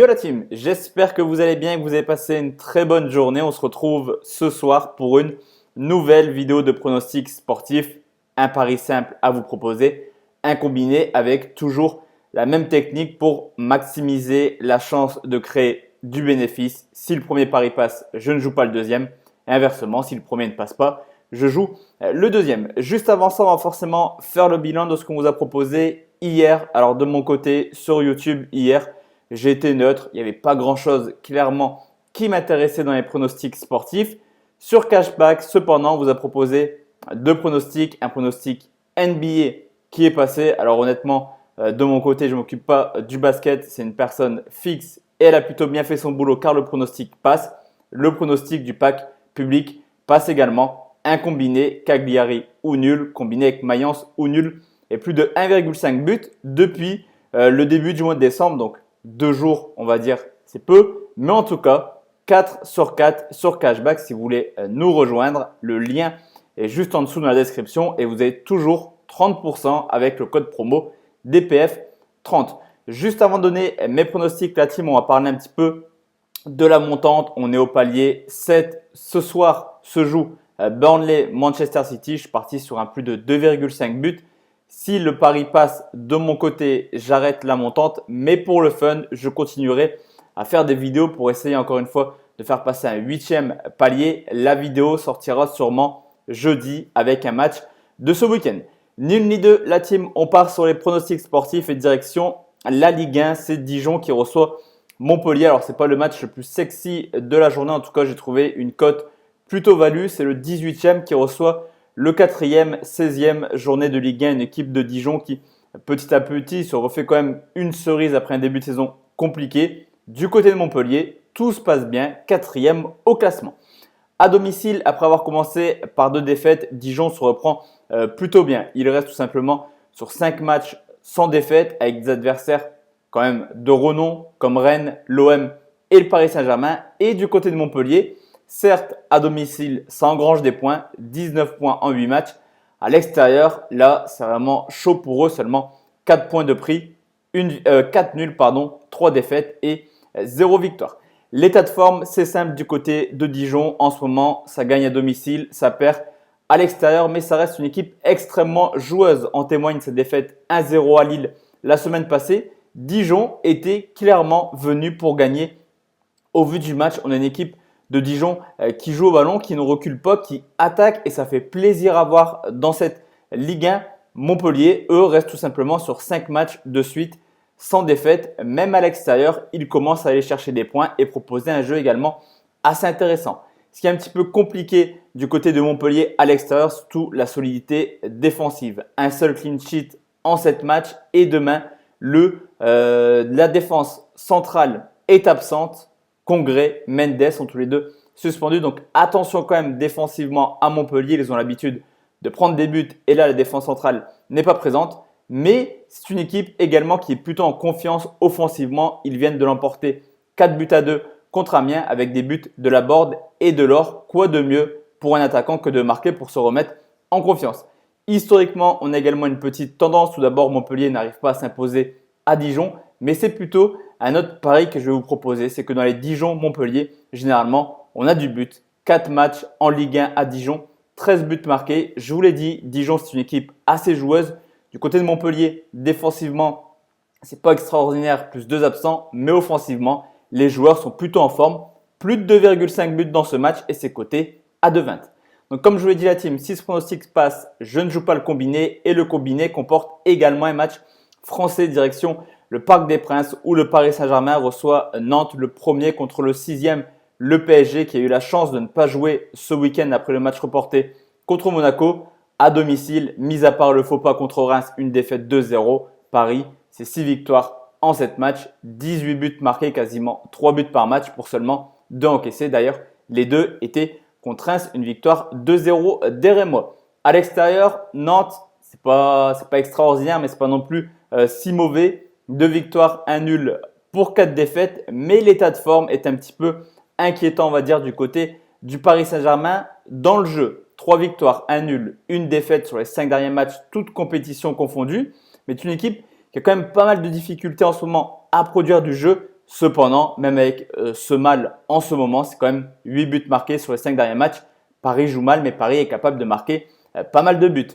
Yo la team, j'espère que vous allez bien et que vous avez passé une très bonne journée. On se retrouve ce soir pour une nouvelle vidéo de pronostics sportifs. Un pari simple à vous proposer, un combiné avec toujours la même technique pour maximiser la chance de créer du bénéfice. Si le premier pari passe, je ne joue pas le deuxième. Et inversement, si le premier ne passe pas, je joue le deuxième. Juste avant ça, on va forcément faire le bilan de ce qu'on vous a proposé hier. Alors de mon côté, sur YouTube hier, j'ai été neutre. Il n'y avait pas grand-chose clairement qui m'intéressait dans les pronostics sportifs. Sur Cashback, cependant, on vous a proposé deux pronostics. Un pronostic NBA qui est passé. Alors honnêtement, de mon côté, je ne m'occupe pas du basket. C'est une personne fixe et elle a plutôt bien fait son boulot car le pronostic passe. Le pronostic du pack public passe également. Un combiné Cagliari ou nul, combiné avec Mayence ou nul et plus de 1,5 but depuis le début du mois de décembre. Donc 2 jours, on va dire, c'est peu. Mais en tout cas, 4 sur 4 sur Cashback. Si vous voulez nous rejoindre, le lien est juste en dessous dans la description et vous avez toujours 30% avec le code promo DPF30. Juste avant de donner mes pronostics, la team, on va parler un petit peu de la montante. On est au palier 7. Ce soir se joue Burnley-Manchester City. Je suis parti sur un plus de 2,5 buts. Si le pari passe de mon côté, j'arrête la montante. Mais pour le fun, je continuerai à faire des vidéos pour essayer encore une fois de faire passer un 8e palier. La vidéo sortira sûrement jeudi avec un match de ce week-end. Ni une ni deux, la team, on part sur les pronostics sportifs et direction la Ligue 1. C'est Dijon qui reçoit Montpellier. Alors, ce n'est pas le match le plus sexy de la journée. En tout cas, j'ai trouvé une cote plutôt value. C'est le 18e qui reçoit le 4e, 16e journée de Ligue 1. Une équipe de Dijon qui, petit à petit, se refait quand même une cerise après un début de saison compliqué. Du côté de Montpellier, tout se passe bien. 4e au classement. À domicile, après avoir commencé par 2 défaites, Dijon se reprend plutôt bien. Il reste tout simplement sur 5 matchs sans défaite avec des adversaires quand même de renom comme Rennes, l'OM et le Paris Saint-Germain. Et du côté de Montpellier, certes à domicile, ça engrange des points, 19 points en 8 matchs. À l'extérieur, là, c'est vraiment chaud pour eux, seulement 4 points de prix, 4 nuls, 3 défaites et 0 victoire. L'état de forme, c'est simple du côté de Dijon. En ce moment, ça gagne à domicile, ça perd à l'extérieur, mais ça reste une équipe extrêmement joueuse. En témoigne cette défaite 1-0 à Lille la semaine passée. Dijon était clairement venu pour gagner. Au vu du match, on a une équipe de Dijon qui joue au ballon, qui ne recule pas, qui attaque et ça fait plaisir à voir dans cette Ligue 1. Montpellier, eux, restent tout simplement sur 5 matchs de suite sans défaite. Même à l'extérieur, ils commencent à aller chercher des points et proposer un jeu également assez intéressant. Ce qui est un petit peu compliqué du côté de Montpellier à l'extérieur, surtout la solidité défensive. Un seul clean sheet en 7 matchs et demain, la défense centrale est absente. Congrès, Mendes sont tous les deux suspendus. Donc attention quand même défensivement à Montpellier. Ils ont l'habitude de prendre des buts et là la défense centrale n'est pas présente. Mais c'est une équipe également qui est plutôt en confiance offensivement. Ils viennent de l'emporter 4-2 contre Amiens avec des buts de Laborde et de l'or. Quoi de mieux pour un attaquant que de marquer pour se remettre en confiance. Historiquement, on a également une petite tendance. Tout d'abord, Montpellier n'arrive pas à s'imposer à Dijon. Mais c'est plutôt un autre pari que je vais vous proposer. C'est que dans les Dijon-Montpellier, généralement, on a du but. 4 matchs en Ligue 1 à Dijon, 13 buts marqués. Je vous l'ai dit, Dijon, c'est une équipe assez joueuse. Du côté de Montpellier, défensivement, c'est pas extraordinaire, plus 2 absents. Mais offensivement, les joueurs sont plutôt en forme. Plus de 2,5 buts dans ce match et c'est coté à 2,20. Donc comme je vous l'ai dit la team, si ce pronostic passe, je ne joue pas le combiné. Et le combiné comporte également un match français direction le Parc des Princes où le Paris Saint-Germain reçoit Nantes, le premier contre le 6e, le PSG qui a eu la chance de ne pas jouer ce week-end après le match reporté contre Monaco. À domicile, mis à part le faux pas contre Reims, une défaite 2-0. Paris, c'est 6 victoires en 7 matchs, 18 buts marqués, quasiment 3 buts par match pour seulement 2 encaissés. D'ailleurs, les deux étaient contre Reims, une victoire 2-0 des Rémois. À l'extérieur, Nantes, c'est pas extraordinaire, mais c'est pas non plus si mauvais. 2 victoires, 1 nul pour 4 défaites. Mais l'état de forme est un petit peu inquiétant, on va dire, du côté du Paris Saint-Germain dans le jeu. 3 victoires, 1 nul, 1 défaite sur les 5 derniers matchs, toutes compétitions confondues. Mais c'est une équipe qui a quand même pas mal de difficultés en ce moment à produire du jeu Cependant, même avec ce mal en ce moment, c'est quand même 8 buts marqués sur les 5 derniers matchs. Paris joue mal, mais Paris est capable de marquer pas mal de buts.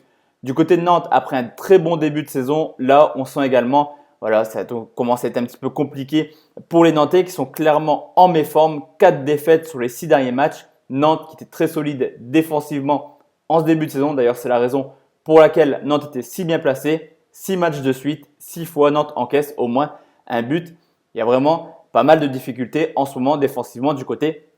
Du côté de Nantes, après un très bon début de saison, là, on sent également, voilà, ça commence à être un petit peu compliqué pour les Nantais qui sont clairement en méforme. 4 défaites sur les 6 derniers matchs. Nantes qui était très solide défensivement en ce début de saison. D'ailleurs, c'est la raison pour laquelle Nantes était si bien placée. 6 matchs de suite, 6 fois Nantes encaisse au moins un but. Il y a vraiment pas mal de difficultés en ce moment défensivement du côté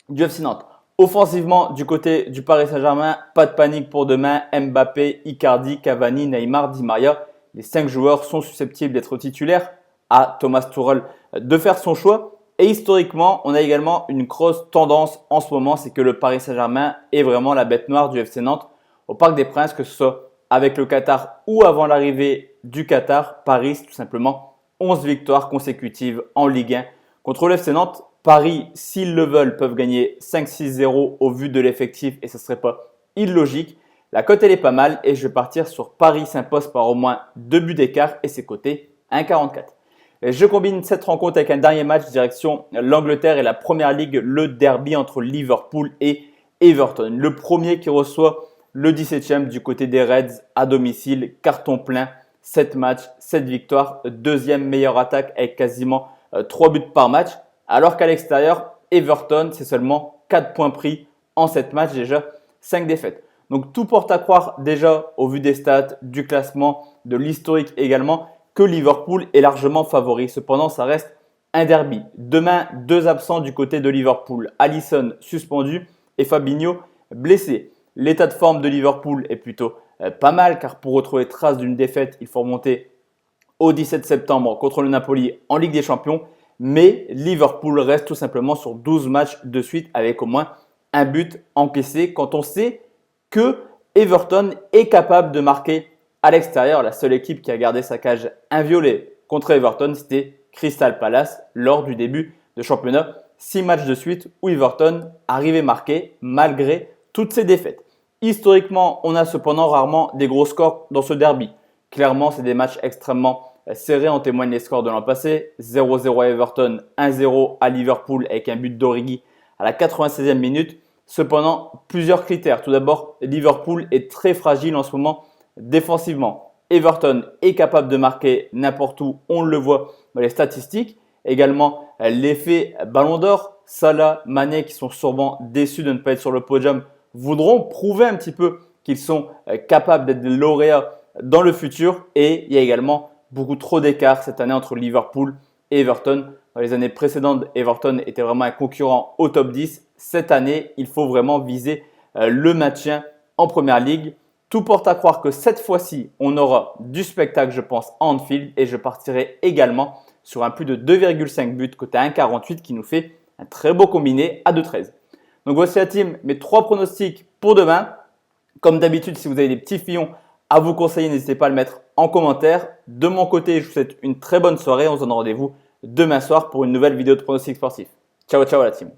du FC Nantes. Offensivement, du côté du Paris Saint-Germain, pas de panique pour demain. Mbappé, Icardi, Cavani, Neymar, Di Maria. Les 5 joueurs sont susceptibles d'être titulaires. À Thomas Tuchel de faire son choix. Et historiquement, on a également une grosse tendance en ce moment, c'est que le Paris Saint-Germain est vraiment la bête noire du FC Nantes au Parc des Princes, que ce soit avec le Qatar ou avant l'arrivée du Qatar. Paris, c'est tout simplement 11 victoires consécutives en Ligue 1 contre le FC Nantes. Paris, s'ils le veulent, peuvent gagner 5-6-0 au vu de l'effectif et ce ne serait pas illogique. La cote, elle est pas mal et je vais partir sur Paris s'impose par au moins 2 buts d'écart et c'est coté 1,44. Je combine cette rencontre avec un dernier match direction l'Angleterre et la Première Ligue, le derby entre Liverpool et Everton. Le premier qui reçoit le 17e du côté des Reds à domicile, carton plein. 7 matchs, 7 victoires, deuxième meilleure attaque avec quasiment 3 buts par match. Alors qu'à l'extérieur, Everton, c'est seulement 4 points pris en 7 matchs, déjà 5 défaites. Donc tout porte à croire déjà au vu des stats, du classement, de l'historique également, que Liverpool est largement favori. Cependant, ça reste un derby. Demain, 2 absents du côté de Liverpool. Alisson suspendu et Fabinho blessé. L'état de forme de Liverpool est plutôt pas mal car pour retrouver trace d'une défaite, il faut remonter au 17 septembre contre le Napoli en Ligue des Champions. Mais Liverpool reste tout simplement sur 12 matchs de suite avec au moins un but encaissé quand on sait que Everton est capable de marquer à l'extérieur. La seule équipe qui a gardé sa cage inviolée contre Everton, c'était Crystal Palace lors du début de championnat. 6 matchs de suite où Everton arrivait marqué malgré toutes ses défaites. Historiquement, on a cependant rarement des gros scores dans ce derby. Clairement, c'est des matchs extrêmement serrés, en témoignent les scores de l'an passé. 0-0 à Everton, 1-0 à Liverpool avec un but d'Origi à la 96e minute. Cependant, plusieurs critères. Tout d'abord, Liverpool est très fragile en ce moment défensivement. Everton est capable de marquer n'importe où, on le voit dans les statistiques. Également, l'effet Ballon d'Or, Salah, Mané qui sont sûrement déçus de ne pas être sur le podium voudront prouver un petit peu qu'ils sont capables d'être des lauréats dans le futur. Et il y a également beaucoup trop d'écart cette année entre Liverpool et Everton. Dans les années précédentes, Everton était vraiment un concurrent au top 10. Cette année, il faut vraiment viser le maintien en Première Ligue. Tout porte à croire que cette fois-ci, on aura du spectacle, je pense, à Anfield. Et je partirai également sur un plus de 2,5 buts côté 1,48 qui nous fait un très beau combiné à 2,13. Donc voici la team, mes 3 pronostics pour demain. Comme d'habitude, si vous avez des petits fillons à vous conseiller, n'hésitez pas à le mettre en commentaire. De mon côté, je vous souhaite une très bonne soirée. On se donne rendez-vous demain soir pour une nouvelle vidéo de pronostics sportifs. Ciao, ciao la team.